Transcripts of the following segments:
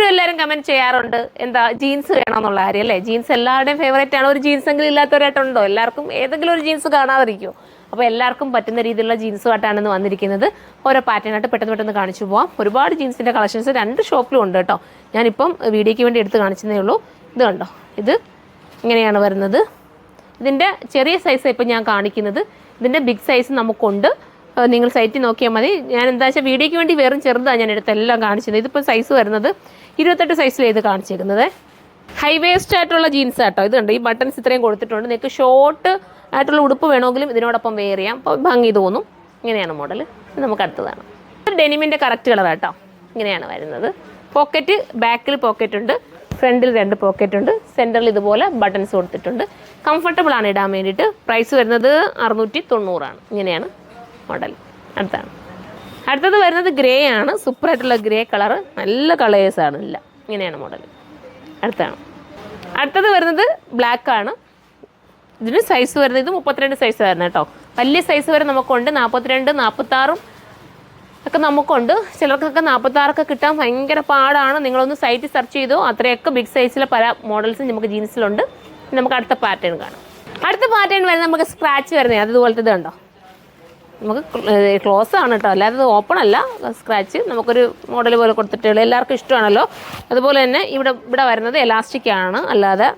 എല്ലാവരും കമൻറ്റ് ചെയ്യാറുണ്ട് എന്താ ജീൻസ് വേണമെന്നുള്ള കാര്യം അല്ലേ. ജീൻസ് എല്ലാവരുടെയും ഫേവറേറ്റ് ആണ്. ഒരു ജീൻസ് എങ്കിലും ഇല്ലാത്തവരായിട്ടുണ്ടോ? എല്ലാവർക്കും ഏതെങ്കിലും ഒരു ജീൻസ് കാണാതിരിക്കുമോ? അപ്പോൾ എല്ലാവർക്കും പറ്റുന്ന രീതിയിലുള്ള ജീൻസുമായിട്ടാണ് ഇന്ന് വന്നിരിക്കുന്നത്. ഓരോ പാറ്റേണായിട്ട് പെട്ടെന്ന് കാണിച്ചു പോവാം. ഒരുപാട് ജീൻസിൻ്റെ കളക്ഷൻസ് 2 ഷോപ്പിലും ഉണ്ട് കേട്ടോ. ഞാനിപ്പം വീഡിയോയ്ക്ക് വേണ്ടി എടുത്ത് കാണിച്ചതേ ഉള്ളൂ. ഇത് കണ്ടോ, ഇത് ഇങ്ങനെയാണ് വരുന്നത്. ഇതിൻ്റെ ചെറിയ സൈസ് ഇപ്പം ഞാൻ കാണിക്കുന്നത്. ഇതിൻ്റെ ബിഗ് സൈസ് നമുക്കുണ്ട്. നിങ്ങൾ സൈറ്റിൽ നോക്കിയാൽ മതി. ഞാൻ എന്താ വെച്ചാൽ വീഡിയോയ്ക്ക് വേണ്ടി വെറും ചെറുതാണ് ഞാൻ എടുത്തെല്ലാം കാണിച്ചത്. ഇതിപ്പോൾ സൈസ് വരുന്നത് 28 സൈസിലാണ് ഇത് കാണിച്ചേക്കുന്നത്. ഹൈ വേസ്റ്റ് ആയിട്ടുള്ള ജീൻസ് ആട്ടോ. ഇത് കണ്ടോ, ഈ ബട്ടൺസ് ഇത്രയും കൊടുത്തിട്ടുണ്ട്. നിങ്ങൾക്ക് ഷോർട്ട് ആയിട്ടുള്ള ഉടുപ്പ് വേണമെങ്കിലും ഇതിനോടൊപ്പം വെയർ ചെയ്യാം. അപ്പോൾ ഭംഗി തോന്നും. ഇങ്ങനെയാണ് മോഡൽ. ഇത് നമുക്ക് അടുത്തതാണ്. ഒരു ഡെനിമിൻ്റെ കറക്റ്റ് കളറാട്ടോ. ഇങ്ങനെയാണ് വരുന്നത്. പോക്കറ്റ്, ബാക്കിൽ പോക്കറ്റ് ഉണ്ട്, ഫ്രണ്ടിൽ 2 പോക്കറ്റ് ഉണ്ട്, സെൻറ്ററിൽ ഇതുപോലെ ബട്ടൺസ് കൊടുത്തിട്ടുണ്ട്. കംഫർട്ടബിൾ ആണ് ഇടാൻ വേണ്ടിയിട്ട്. പ്രൈസ് വരുന്നത് 690 ഇങ്ങനെയാണ് മോഡൽ. അടുത്തത് വരുന്നത് ഗ്രേ ആണ്. സൂപ്പറായിട്ടുള്ള ഗ്രേ കളറ്, നല്ല കളേഴ്സാണ് എല്ലാം. ഇങ്ങനെയാണ് മോഡൽ. അടുത്തത് വരുന്നത് ബ്ലാക്ക് ആണ്. ഇതിന് സൈസ് വരുന്നത് ഇത് 32 സൈസ് വരുന്നത് കേട്ടോ. വലിയ സൈസ് വരെ നമുക്കുണ്ട്. 42, 46 ഒക്കെ നമുക്കുണ്ട്. ചിലർക്കൊക്കെ 46 കിട്ടാൻ ഭയങ്കര പാടാണ്. നിങ്ങളൊന്ന് സൈറ്റ് സെർച്ച് ചെയ്തോ. അത്രയൊക്കെ ബിഗ് സൈസിലെ പല മോഡൽസും നമുക്ക് ജീൻസിലുണ്ട്. നമുക്ക് അടുത്ത പാറ്റേൺ കാണാം. അടുത്ത പാറ്റേൺ വരുന്നത് നമുക്ക് സ്ക്രാച്ച് വരുന്നത് അതുപോലത്തെ ഇത് കണ്ടോ. നമുക്ക് ക്ലോസ് ആണ് കേട്ടോ, അല്ലാതെ ഓപ്പൺ അല്ല. സ്ക്രാച്ച് നമുക്കൊരു മോഡൽ പോലെ കൊടുത്തിട്ടുള്ളൂ. എല്ലാവർക്കും ഇഷ്ടമാണല്ലോ. അതുപോലെ തന്നെ ഇവിടെ വരുന്നത് എലാസ്റ്റിക് ആണ്. അല്ലാതെ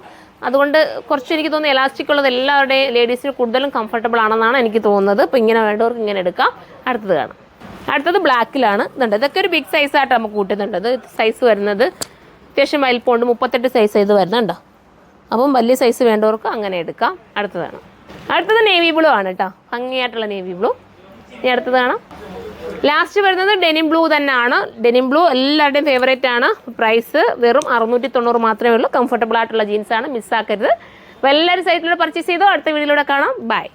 അതുകൊണ്ട് കുറച്ച് എനിക്ക് തോന്നുന്നു എലാസ്റ്റിക് ഉള്ളത് എല്ലാവരുടെയും ലേഡീസിന് കൂടുതലും കംഫർട്ടബിൾ ആണെന്നാണ് എനിക്ക് തോന്നുന്നത്. ഇപ്പോൾ ഇങ്ങനെ വേണ്ടവർക്ക് ഇങ്ങനെ എടുക്കാം. അടുത്തത് കാണാം. അടുത്തത് ബ്ലാക്കിലാണ്. ഇതുണ്ട്, ഇതൊക്കെ ഒരു ബിഗ് സൈസായിട്ട് നമുക്ക് കൂട്ടുന്നുണ്ട്. ഇത് സൈസ് വരുന്നത് അത്യാവശ്യം വലിപ്പമുണ്ട്. 38 സൈസ് ഇത് വരുന്നുണ്ടോ. അപ്പം വലിയ സൈസ് വേണ്ടവർക്ക് അങ്ങനെ എടുക്കാം. അടുത്തത് നേവി ബ്ലൂ ആണ് കേട്ടോ. ഭംഗിയായിട്ടുള്ള നേവി ബ്ലൂ. ഇനി അടുത്തത് കാണാം. ലാസ്റ്റ് വരുന്നത് ഡെനിം ബ്ലൂ തന്നെയാണ്. ഡെനിം ബ്ലൂ എല്ലാവരുടെയും ഫേവറേറ്റ് ആണ്. പ്രൈസ് വെറും 690 മാത്രമേ ഉള്ളൂ. കംഫർട്ടബിൾ ആയിട്ടുള്ള ജീൻസാണ്, മിസ്സാക്കരുത്. അപ്പോൾ എല്ലാവരും സൈറ്റിലൂടെ പർച്ചേസ് ചെയ്തോ. അടുത്ത വീഡിയോയിലൂടെ കാണാം. ബൈ.